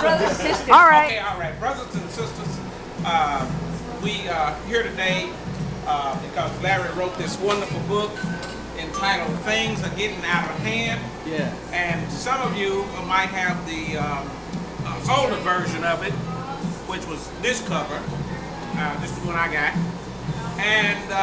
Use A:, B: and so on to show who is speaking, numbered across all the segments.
A: brothers and sisters.
B: All right.
C: Okay, all right. Brothers and sisters, we are here today because Larry wrote this wonderful book entitled Things Are Getting Out of Hand.
D: Yeah.
C: And some of you might have the older version of it, which was this cover. This is the one I got. And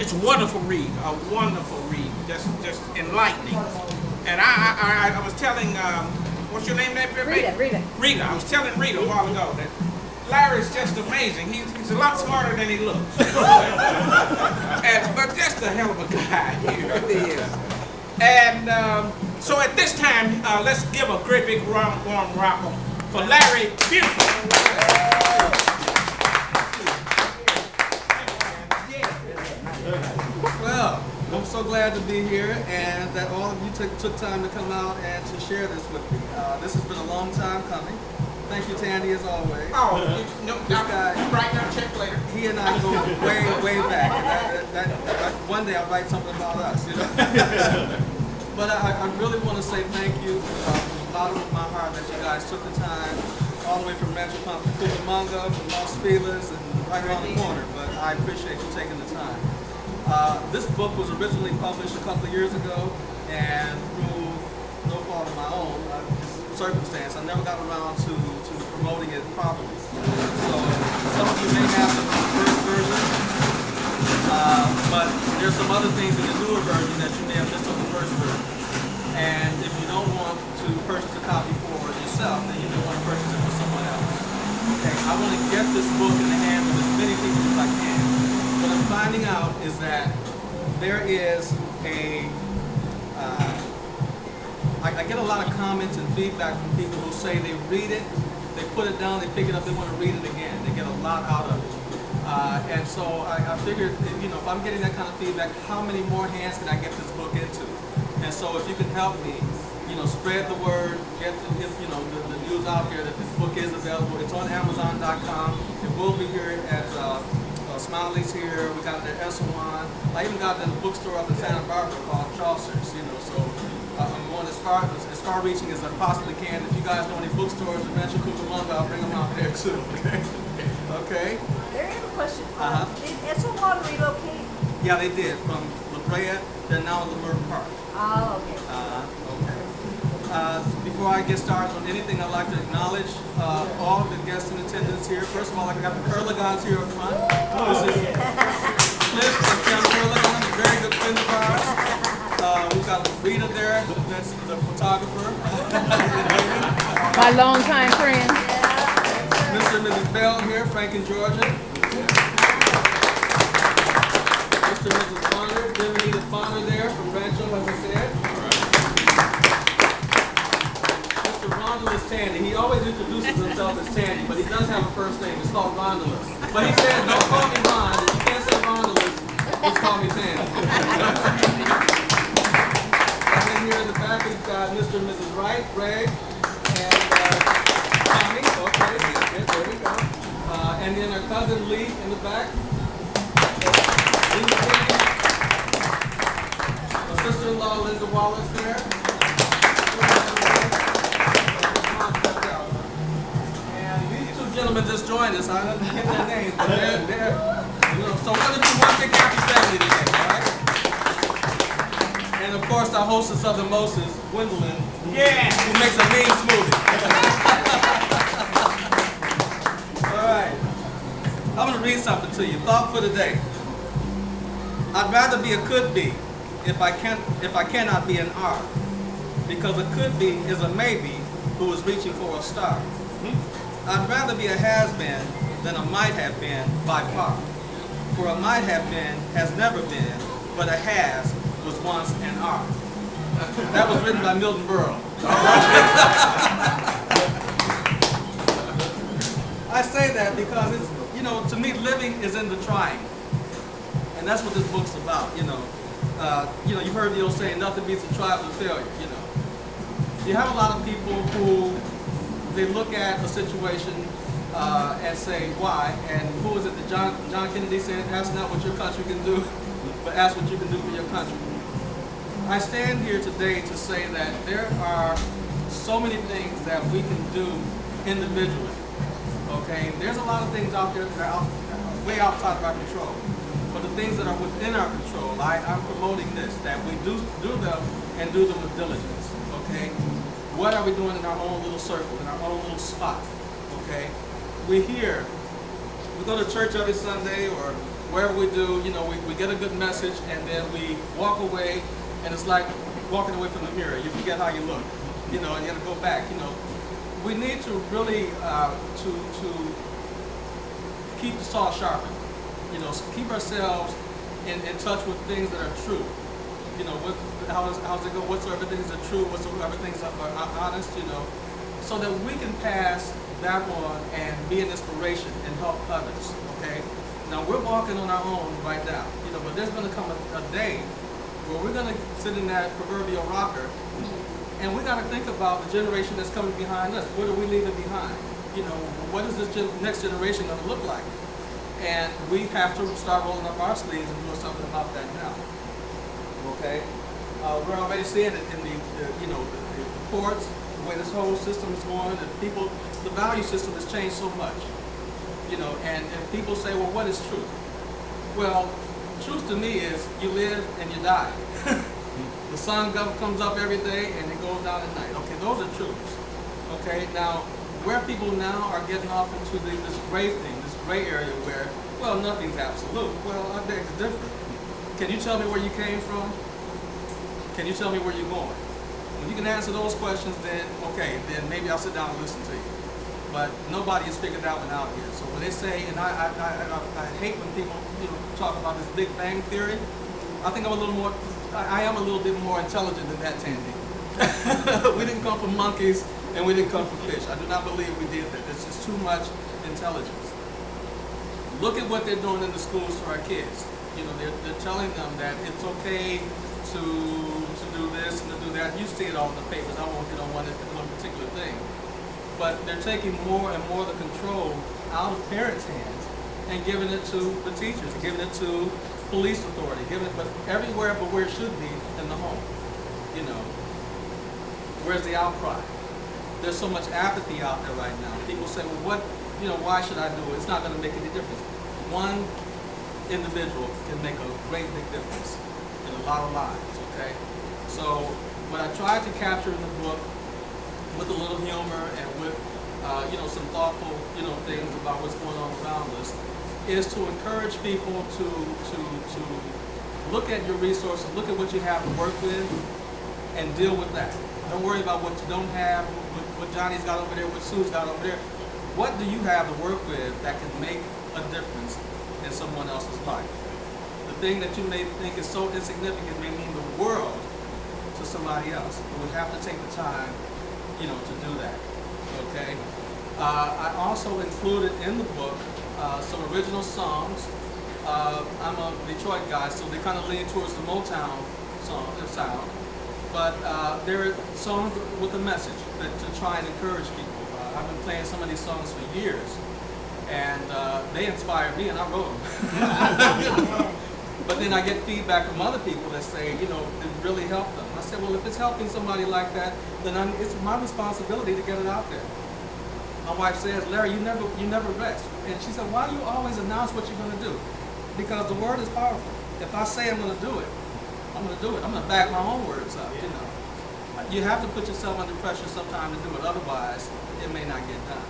C: it's a wonderful read, just enlightening. And I was telling, what's your name,
A: Rita.
C: Rita. I was telling Rita a while ago that Larry's just amazing. He's a lot smarter than he looks. But just a hell of a guy. He really is. And so at this time, let's give a great big warm welcome for Larry Buford.
D: Well, I'm so glad to be here and that all of you took time to come out and to share this with me. This has been a long time coming. Thank you, Tandy, as always.
C: Oh,
D: This guy,
C: write down a check later.
D: he and I go way back. And one day I'll write something about us, you know. But I really want to say thank you from the bottom of my heart that you guys took the time all the way from Rancho Cucamonga, from Los Feliz, and right around the corner. But I appreciate you taking the time. This book was originally published a couple of years ago, and through no fault of my own, circumstance, I never got around to promoting it properly. So some of you may have the first version, but there's some other things in the newer version that you may have missed on the first version. And if you don't want to purchase a copy for yourself, then you may want to purchase it for someone else. Okay, I want to get this book in the hands of as many people as I can. What I'm finding out is that there is I get a lot of comments and feedback from people who say they read it, they put it down, they pick it up, they want to read it again. They get a lot out of it. And so I figured, if I'm getting that kind of feedback, how many more hands can I get this book into? And so if you can help me, spread the word, get the news out there that this book is available. It's on Amazon.com. It will be here at Smiley's here. We got it at Esselwan. I even got it in a bookstore up in Santa Barbara called Chaucer's. So I'm going as far reaching as I possibly can. If you guys know any bookstores in Rancho Cucamonga, I'll bring them out there too. Okay.
A: There is a question.
D: Uh-huh.
A: Did Esselwan relocate?
D: Yeah, they did from La Brea. They're now in Lemur Park.
A: Oh, okay.
D: Okay. Before I get started on anything, I'd like to acknowledge all the guests in attendance here. First of all, I got the Curligons here up front. This is Cliff and Kim Curligon, a very good friend of ours. We've got Rita there, that's the photographer.
B: My longtime friend.
D: Mr. and Mrs. Bell here, Frank and Georgia. Mr. and Mrs. Bonner, Jimmy and Bonner there from Rancho, as I said. Rondulus Tandy. He always introduces himself as Tandy, but he does have a first name. It's called Rondulus. But he said, don't call me Ron. If you can't say Rondulus, just call me Tandy. And then here in the back, we've got Mr. and Mrs. Wright, Greg, and Tommy. Okay, there we go. And then our cousin Lee in the back. Our sister-in-law, Linda Wallace there. Gentlemen just joined us. I don't get their names, but they're so we're going to be one big happy family today, all right? And of course, our hostess of the mostest, Gwendolyn, who makes a mean smoothie. All right, I'm going to read something to you. Thought for the day. I'd rather be a could be if I cannot be an are, because a could be is a maybe who is reaching for a star. I'd rather be a has-been than a might have been by far. For a might have been has never been, but a has was once an are. That was written by Milton Berle. I say that because it's, to me, living is in the trying. And that's what this book's about, you've heard the old saying, nothing beats a trial of failure, You have a lot of people who they look at a situation and say, why? And who is it that John Kennedy said, ask not what your country can do, but ask what you can do for your country. I stand here today to say that there are so many things that we can do individually. Okay, there's a lot of things out there that are way outside of our control. But the things that are within our control, I'm promoting this, that we do them and do them with diligence. Okay, what are we doing in our own little circle, in our own little spot? Okay, we're here. We go to church every Sunday or wherever we do, we get a good message and then we walk away and it's like walking away from the mirror. You forget how you look, and you got to go back. We need to really to keep the saw sharpened. Keep ourselves in touch with things that are true. How's it go? Whatsoever things are true, whatsoever things are honest, so that we can pass that on and be an inspiration and help others. Okay. Now we're walking on our own right now, but there's going to come a day where we're going to sit in that proverbial rocker, and we got to think about the generation that's coming behind us. What are we leaving behind? What is this next generation going to look like? And we have to start rolling up our sleeves and doing something about that now. Okay, we're already seeing it in the courts, the way this whole system is going. The value system has changed so much. And people say, well, what is truth? Well, truth to me is you live and you die. The sun comes up every day and it goes down at night. Okay, those are truths. Okay, now where people now are getting off into this gray thing, this gray area where, well, nothing's absolute. Well, I beg to differ. Can you tell me where you came from? Can you tell me where you're going? When you can answer those questions, then okay, then maybe I'll sit down and listen to you. But nobody has figured that one out yet. So when they say, and I hate when people talk about this Big Bang Theory, I think I am a little bit more intelligent than that, Tandy. We didn't come from monkeys and we didn't come from fish. I do not believe we did that. It's just too much intelligence. Look at what they're doing in the schools to our kids. They're telling them that it's okay to do this and to do that. You see it all in the papers. I won't hit on one particular thing. But they're taking more and more of the control out of parents' hands and giving it to the teachers, and giving it to police authority, giving it, but everywhere but where it should be, in the home. Where's the outcry? There's so much apathy out there right now. People say, well, why should I do it? It's not going to make any difference. One individual can make a great big difference in a lot of lives, okay? So what I tried to capture in the book, with a little humor and with some thoughtful things about what's going on around us, is to encourage people to look at your resources, look at what you have to work with, and deal with that. Don't worry about what you don't have, what Johnny's got over there, what Sue's got over there. What do you have to work with that can make a difference in someone else's life? The thing that you may think is so insignificant may mean the world to somebody else. And we have to take the time to do that, okay? I also included in the book some original songs. I'm a Detroit guy, so they kind of lean towards the Motown sound. But there are songs with a message to try and encourage people. I've been playing some of these songs for years, and they inspired me, and I wrote them. But then I get feedback from other people that say, it really helped them. I said, well, if it's helping somebody like that, then it's my responsibility to get it out there. My wife says, Larry, you never rest. And she said, why do you always announce what you're going to do? Because the word is powerful. If I say I'm going to do it, I'm going to do it. I'm going to back my own words up, You have to put yourself under pressure sometime to do it. Otherwise, it may not get done.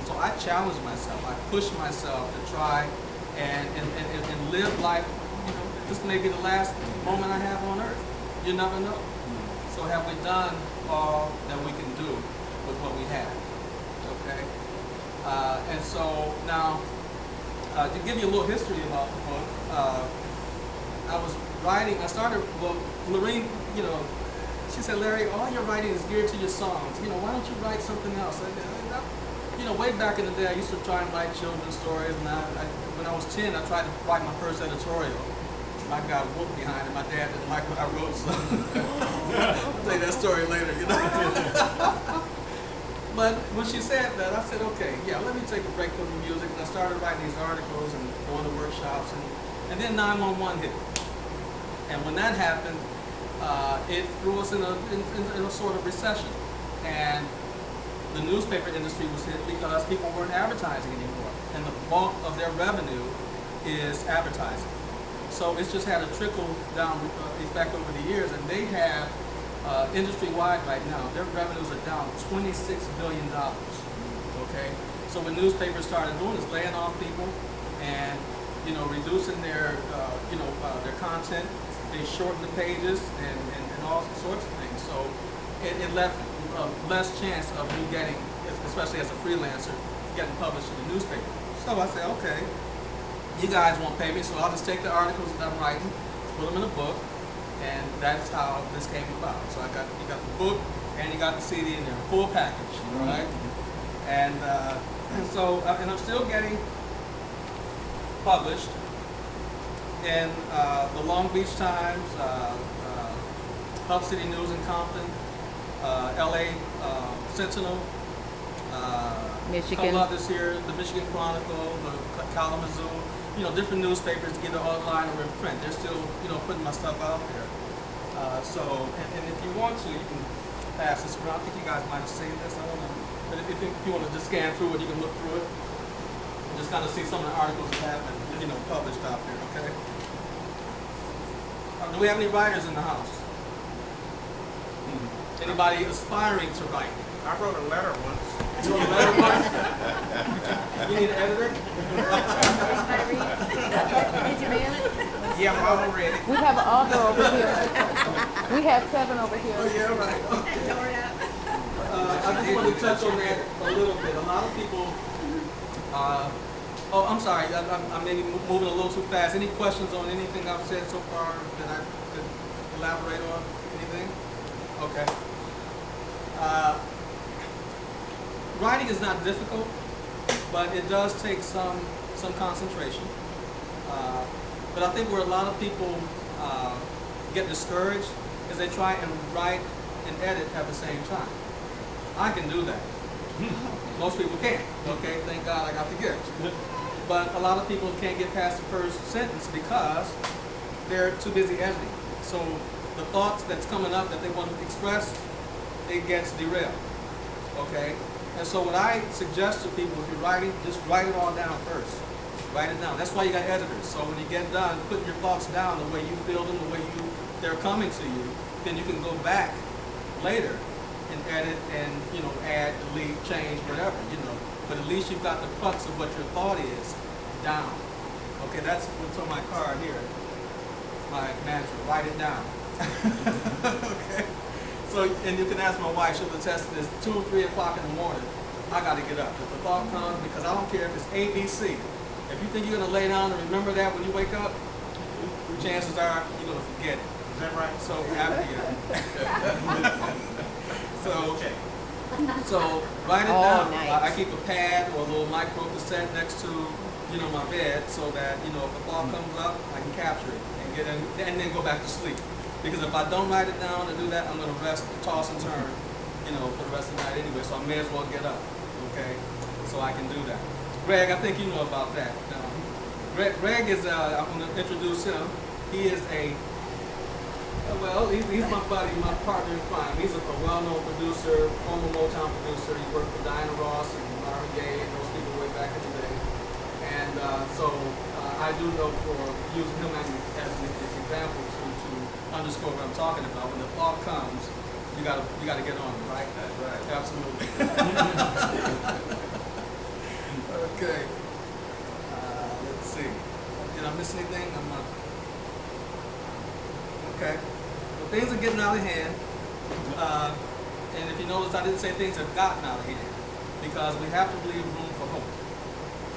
D: So I challenge myself. I push myself to try and live life. This may be the last moment I have on earth. You never know. So have we done all that we can do with what we have? Okay? And so now, to give you a little history about the book, I started, Lorene, she said, Larry, all your writing is geared to your songs. Why don't you write something else? Way back in the day, I used to try and write children's stories. And when I was 10, I tried to write my first editorial. I got whooped behind it. My dad didn't like what I wrote, so I'll tell you that story later, But when she said that, I said, okay, yeah, let me take a break from the music. And I started writing these articles and going to workshops. And then 911 hit. And when that happened, it threw us in a sort of recession. And the newspaper industry was hit because people weren't advertising anymore. And the bulk of their revenue is advertising. So it's just had a trickle down effect over the years, and they have industry-wide right now, their revenues are down $26 billion, okay? So what newspapers started doing is laying off people and, reducing their, their content. They shortened the pages and all sorts of things. So it left less chance of you getting, especially as a freelancer, getting published in the newspaper. So I said, okay, you guys won't pay me, so I'll just take the articles that I'm writing, put them in a book, and that's how this came about. So you got the book and you got the CD in there, full package, right? And so I'm still getting published in the Long Beach Times, Hub City News in Compton, LA Sentinel,
B: Michigan.
D: a couple others here, the Michigan Chronicle, the Kalamazoo, different newspapers, either online or in print. They're still, putting my stuff out there. And if you want to, you can pass this around. I think you guys might have seen this. I don't know. But if you want to just scan through it, you can look through it. And just kind of see some of the articles that have been, published out there, okay? Do we have any writers in the house? Anybody aspiring to write?
C: I wrote a letter once.
D: You wrote a letter once? You need an editor?
A: Did you mail it?
C: Yeah, I'm already.
B: We have an author over here. We have 7 over here.
D: Oh, yeah, right.
A: Tore it up.
D: I just want to touch on that a little bit. A lot of people, I'm sorry, I'm maybe moving a little too fast. Any questions on anything I've said so far that I could elaborate on? Anything? Okay. Writing is not difficult, but it does take some concentration. But I think where a lot of people get discouraged is they try and write and edit at the same time. I can do that. Most people can't. Okay, thank God I got the gift. But a lot of people can't get past the first sentence because they're too busy editing. So the thoughts that's coming up that they want to express, it gets derailed. Okay? And so what I suggest to people, if you're writing, just write it all down first. Write it down. That's why you got editors. So when you get done, put your thoughts down the way you feel them, the way they're coming to you, then you can go back later and edit and, add, delete, change, whatever, But at least you've got the crux of what your thought is down. Okay, that's what's on my card here. My mantra, write it down. Okay. So, and you can ask my wife, she'll attest to this, 2 or 3 o'clock in the morning, I gotta get up. If the thought comes, because I don't care if it's A, B, C. If you think you're gonna lay down and remember that when you wake up, chances are you're gonna forget it.
C: Is that right?
D: So, So write it down.
B: Night.
D: I keep a pad or a little micro cassette next to, my bed so that, if a thought comes up, I can capture it and get in, and then go back to sleep. Because if I don't write it down and do that, I'm going to rest, toss and turn, for the rest of the night anyway. So I may as well get up, okay? So I can do that. Greg, I think you know about that. Greg is, I'm going to introduce him. He is he's my buddy, my partner in crime. He's a well-known producer, former Motown producer. He worked for Diana Ross and Marvin Gaye and those people way back in the day. And so I do know for using him as an example to underscore what I'm talking about. When the thought comes, you gotta get on it, right? That's right. Absolutely. Okay. Let's see. Did I miss anything? I'm not. Okay. Well, things are getting out of hand. And if you notice, I didn't say things have gotten out of hand because we have to leave room for hope.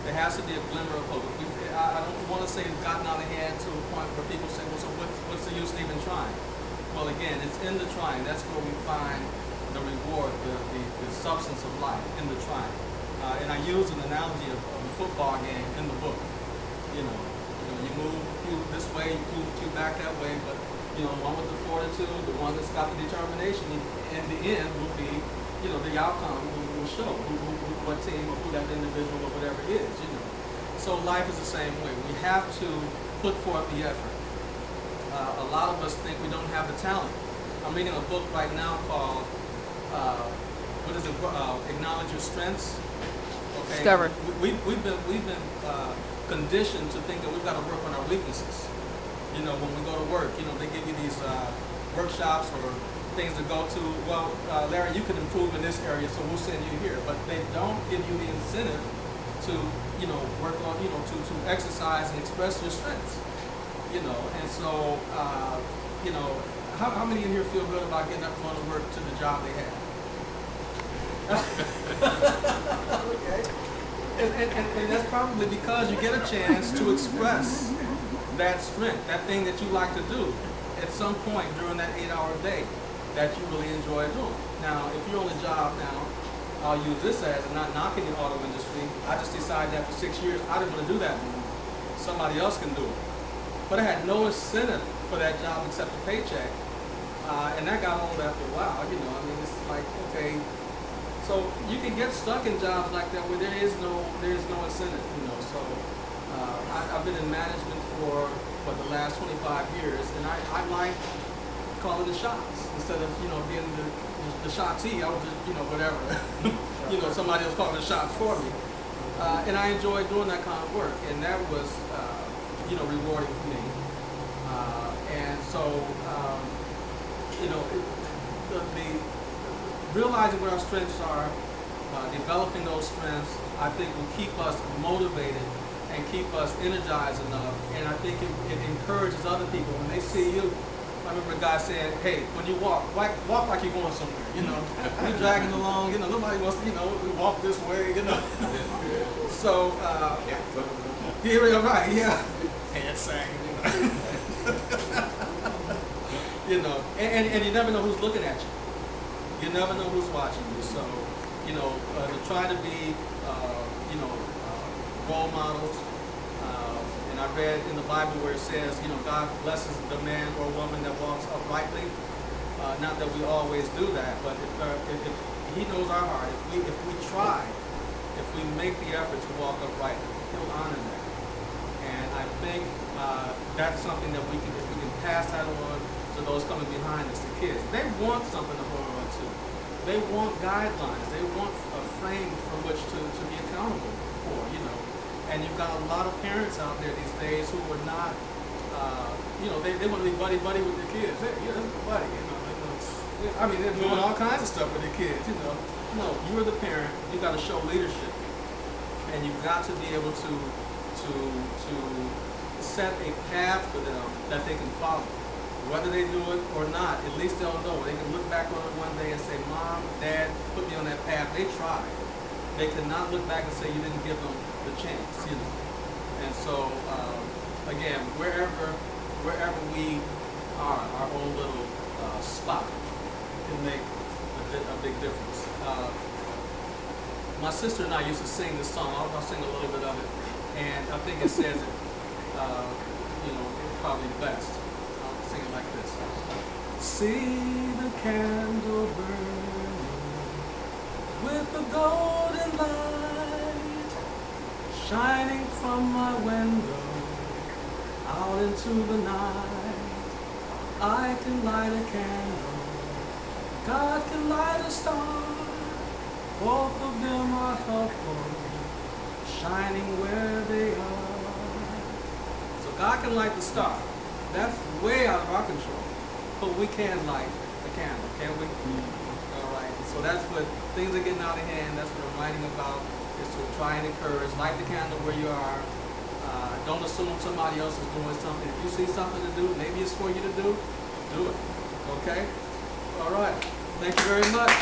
D: There has to be a glimmer of hope. I don't want to say it's gotten out of hand to a point where people say, well, so what's the use in even trying? Well, again, it's in the trying. That's where we find the reward, the substance of life, in the trying. And I use an analogy of a football game in the book. You move a few this way, you move a few back that way, but the one with the fortitude, the one that's got the determination, in the end will be, the outcome will show what team or who that individual or whatever is, So life is the same way. We have to put forth the effort. A lot of us think we don't have the talent. I'm reading a book right now called what is it? Acknowledge your strengths. Okay.
B: Discover.
D: We've been conditioned to think that we've got to work on our weaknesses. You know, when we go to work, you know, they give you these workshops or things to go to. Well, Larry, you can improve in this area, so we'll send you here. But they don't give you the incentive to, you know, work on, you know, to exercise and express your strengths. You know, and so, you know, how many in here feel good about getting up and going to work to the job they have? Okay. And that's probably because you get a chance to express that strength, that thing that you like to do at some point during that 8-hour day that you really enjoy doing. Now, if you're on a job now, I'll use this as, and not knocking the auto industry, I just decided after 6 years I didn't want to do that anymore. Somebody else can do it. But I had no incentive for that job except the paycheck. And that got old after a while, you know. I mean, it's like, okay, so you can get stuck in jobs like that where there is no incentive, you know. So I've been in management for the last 25 years, and I like calling the shots instead of, you know, being the shotee. I was just, you know, whatever, you know, somebody else calling the shots for me, and I enjoyed doing that kind of work, and that was, you know, rewarding for me, and so. You know, the realizing what our strengths are, developing those strengths, I think will keep us motivated and keep us energized enough. And I think it encourages other people when they see you. I remember a guy saying, "Hey, when you walk like you're going somewhere. You know, you're dragging along. You know, nobody wants to. You know, we walk this way. You know." So here we are, right? Yeah, and saying, you know. You know, and you never know who's looking at you. You never know who's watching you. So, you know, to try to be, you know, role models. And I read in the Bible where it says, you know, God blesses the man or woman that walks uprightly. Not that we always do that, but if He knows our heart, if we try, if we make the effort to walk uprightly, He'll honor that. And I think that's something that if we can pass that on to those coming behind us, the kids. They want something to hold on to. They want guidelines. They want a frame from which to be accountable for, you know. And you've got a lot of parents out there these days who are not, you know, they want to be buddy-buddy with their kids. Hey, yeah, that's my buddy, you know. I mean, they're doing all kinds of stuff with their kids, you know. No, you're the parent. You've got to show leadership. And you've got to be able to set a path for them that they can follow. Whether they do it or not, at least they'll know. They can look back on it one day and say, "Mom, Dad put me on that path. They tried." They cannot look back and say you didn't give them the chance, you know. And so, again, wherever we are, our own little spot can make a big difference. My sister and I used to sing this song. I'll sing a little bit of it, and I think it says it, you know, probably best. Sing it like this. See the candle burning with the golden light shining from my window out into the night. I can light a candle, God can light a star. Both of them are helpful, shining where they are. So God can light the star. That's way out of our control, but we can light the candle, can't we? All right, so that's what things are getting out of hand. That's what I'm writing about, is to try and encourage, light the candle where you are. Don't assume somebody else is doing something. If you see something to do, maybe it's for you to do it, okay? All right, thank you very much.